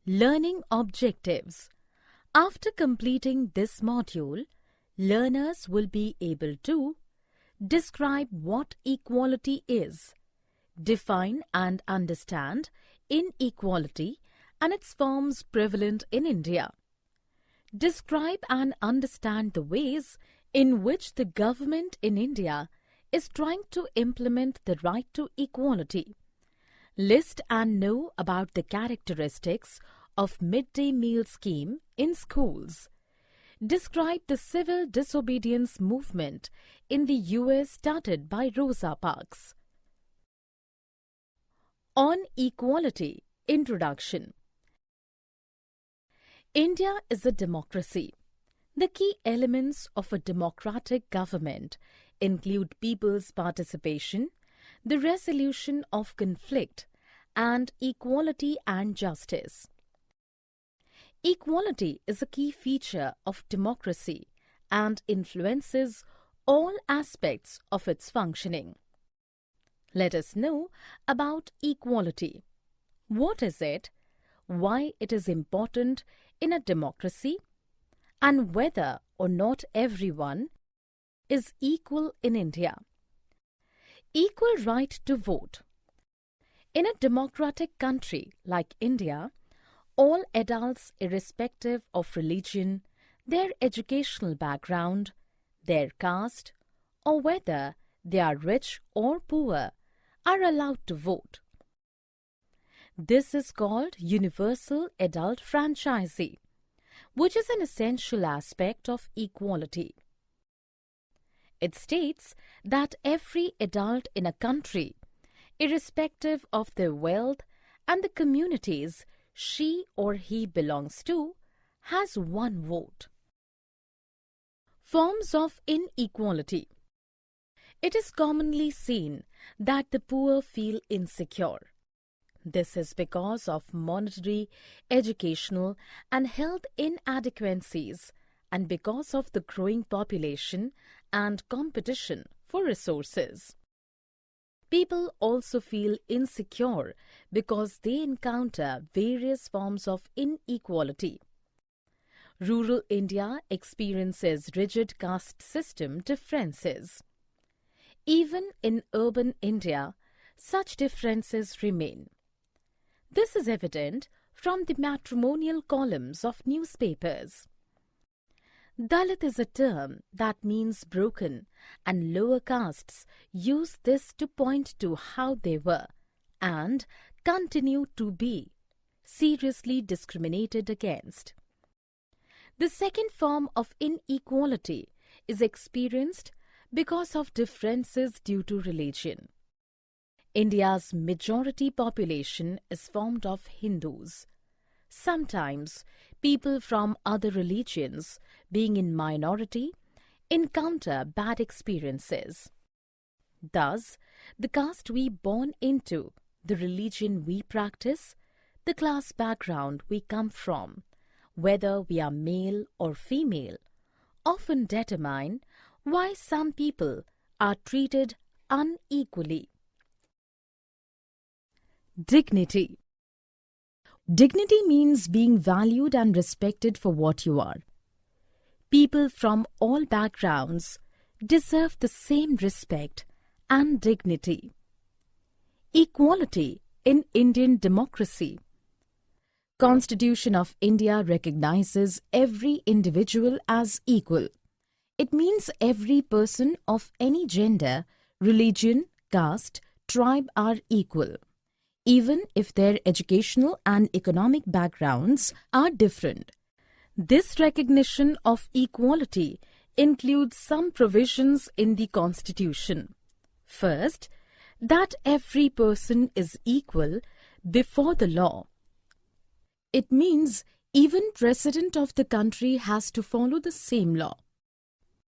Learning objectives. After completing this module, learners will be able to describe what equality is, define and understand inequality and its forms prevalent in India, describe and understand the ways in which the government in India is trying to implement the right to equality, list and know about the characteristics of midday meal scheme in schools, describe the civil disobedience movement in the US started by Rosa Parks. On equality, introduction. India is a democracy. The key elements of a democratic government include people's participation, the resolution of conflict, and equality and justice. Equality is a key feature of democracy and influences all aspects of its functioning. Let us know about equality. What is it? Why it is important in a democracy? And whether or not everyone is equal in India. Equal right to vote. In a democratic country like India, all adults, irrespective of religion, their educational background, their caste, or whether they are rich or poor, are allowed to vote. This is called universal adult franchise, which is an essential aspect of equality. It states that every adult in a country, irrespective of their wealth and the communities she or he belongs to, has one vote. Forms of inequality. It is commonly seen that the poor feel insecure. This is because of monetary, educational, and health inadequacies, and because of the growing population and competition for resources. People also feel insecure because they encounter various forms of inequality. Rural India experiences rigid caste system differences. Even in urban India, such differences remain. This is evident from the matrimonial columns of newspapers. Dalit is a term that means broken, and lower castes use this to point to how they were, and continue to be, seriously discriminated against. The second form of inequality is experienced because of differences due to religion. India's majority population is formed of Hindus. Sometimes, people from other religions, being in minority, encounter bad experiences. Thus, the caste we born into, the religion we practice, the class background we come from, whether we are male or female, often determine why some people are treated unequally. Dignity. Dignity means being valued and respected for what you are. People from all backgrounds deserve the same respect and dignity. Equality in Indian democracy. Constitution of India recognizes every individual as equal. It means every person of any gender, religion, caste, tribe are equal, even if their educational and economic backgrounds are different. This recognition of equality includes some provisions in the Constitution. First, that every person is equal before the law. It means even resident of the country has to follow the same law.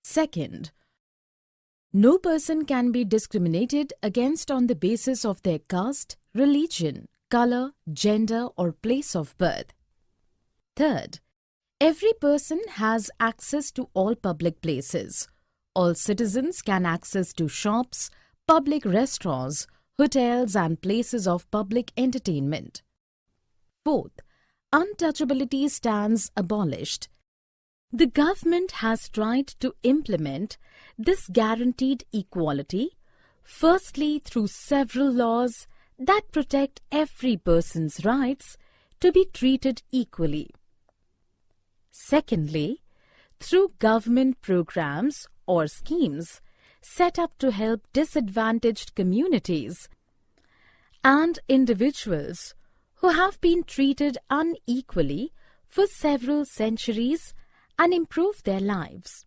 Second, no person can be discriminated against on the basis of their caste, religion, color, gender, or place of birth. Third, every person has access to all public places. All citizens can access to shops, public restaurants, hotels, and places of public entertainment. Fourth, untouchability stands abolished. The government has tried to implement this guaranteed equality, firstly through several laws that protect every person's rights to be treated equally. Secondly, through government programs or schemes set up to help disadvantaged communities and individuals who have been treated unequally for several centuries and improve their lives.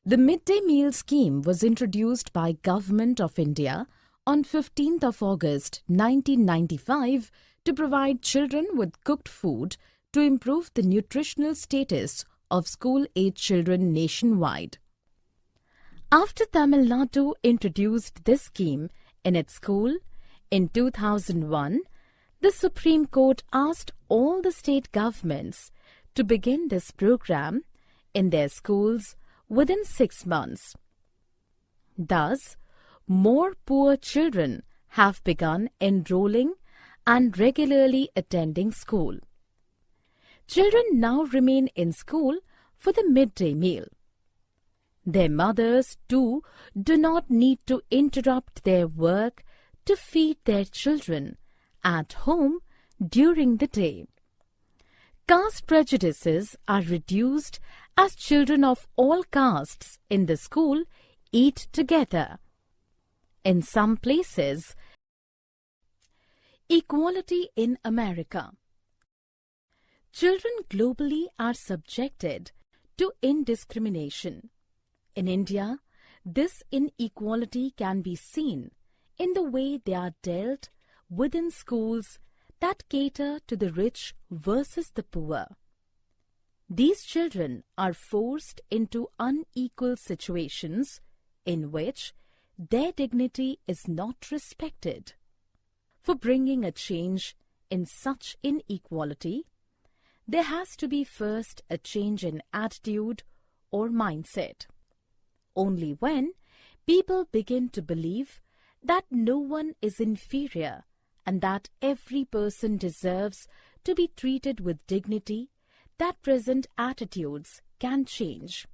The midday meal scheme was introduced by Government of India on 15th of August 1995 to provide children with cooked food to improve the nutritional status of school-age children nationwide. After Tamil Nadu introduced this scheme in its school in 2001, the Supreme Court asked all the state governments to begin this program in their schools within 6 months. Thus, more poor children have begun enrolling and regularly attending school. Children now remain in school for the midday meal. Their mothers, too, do not need to interrupt their work to feed their children at home during the day. Caste prejudices are reduced as children of all castes in the school eat together. In some places, equality in America. Children globally are subjected to indiscrimination. In India, this inequality can be seen in the way they are dealt within schools that cater to the rich versus the poor. These children are forced into unequal situations in which their dignity is not respected. For bringing a change in such inequality, there has to be first a change in attitude or mindset. Only when people begin to believe that no one is inferior and that every person deserves to be treated with dignity, that present attitudes can change.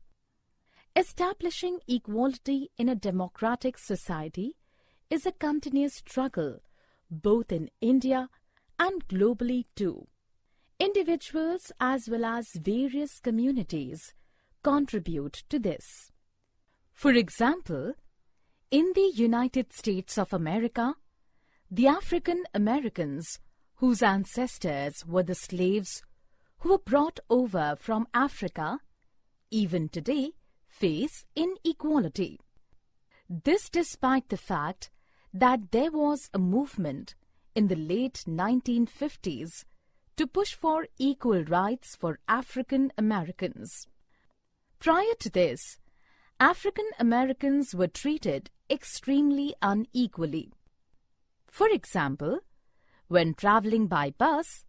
Establishing equality in a democratic society is a continuous struggle both in India and globally too. Individuals as well as various communities contribute to this. For example, in the United States of America, the African Americans whose ancestors were the slaves who were brought over from Africa, even today face inequality. This despite the fact that there was a movement in the late 1950s to push for equal rights for African Americans. Prior to this, African Americans were treated extremely unequally. For example, when traveling by bus,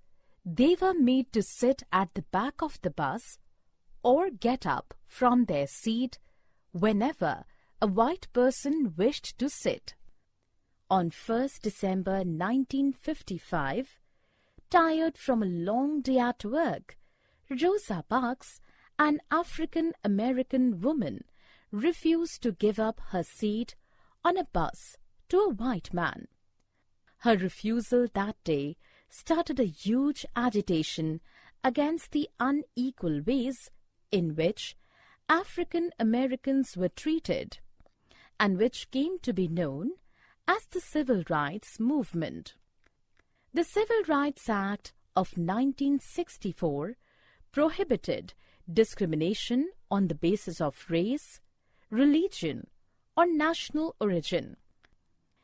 they were made to sit at the back of the bus or get up from their seat whenever a white person wished to sit. On 1st December 1955, tired from a long day at work, Rosa Parks, an African-American woman, refused to give up her seat on a bus to a white man. Her refusal that day started a huge agitation against the unequal ways in which African Americans were treated, and which came to be known as the Civil Rights Movement. The Civil Rights Act of 1964 prohibited discrimination on the basis of race, religion, or national origin.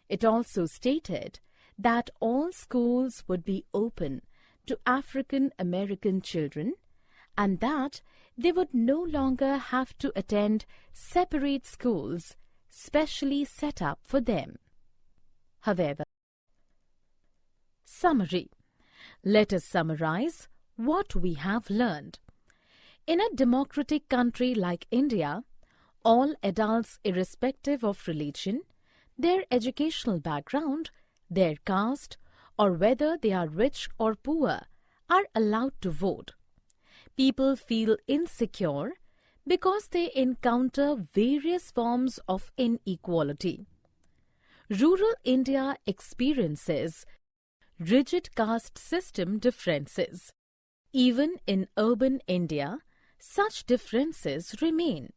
It also stated that all schools would be open to African American children and that they would no longer have to attend separate schools specially set up for them. However, summary. Let us summarize what we have learned. In a democratic country like India, all adults, irrespective of religion, their educational background, their caste, or whether they are rich or poor, are allowed to vote. People feel insecure because they encounter various forms of inequality. Rural India experiences rigid caste system differences. Even in urban India, such differences remain.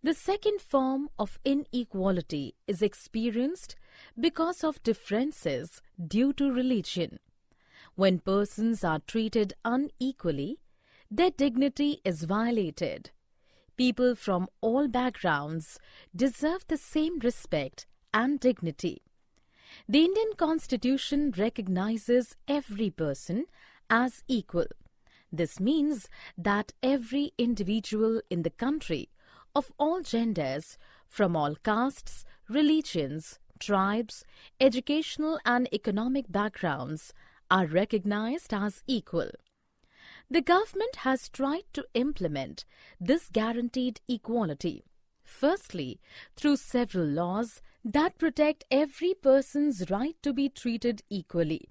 The second form of inequality is experienced because of differences due to religion. When persons are treated unequally, their dignity is violated. People from all backgrounds deserve the same respect and dignity. The Indian Constitution recognizes every person as equal. This means that every individual in the country of all genders, from all castes, religions, tribes, educational and economic backgrounds, are recognized as equal. The government has tried to implement this guaranteed equality, firstly, through several laws that protect every person's right to be treated equally.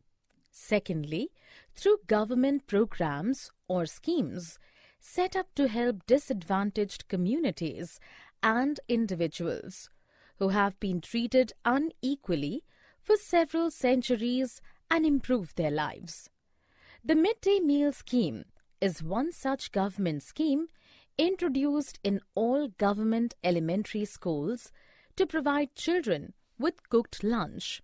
Secondly, through government programs or schemes set up to help disadvantaged communities and individuals who have been treated unequally for several centuries and improve their lives. The Midday Meal Scheme is one such government scheme introduced in all government elementary schools to provide children with cooked lunch.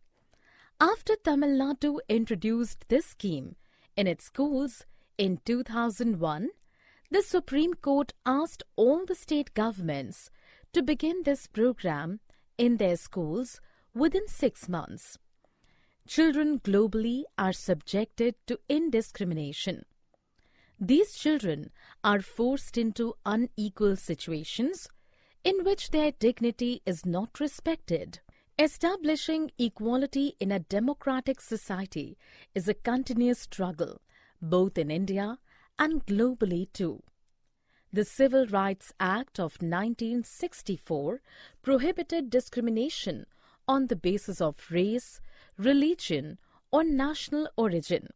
After Tamil Nadu introduced this scheme in its schools in 2001, the Supreme Court asked all the state governments to begin this program in their schools within 6 months. Children globally are subjected to indiscrimination. These children are forced into unequal situations in which their dignity is not respected. Establishing equality in a democratic society is a continuous struggle, both in India and globally too. The Civil Rights Act of 1964 prohibited discrimination on the basis of race, religion, or national origin.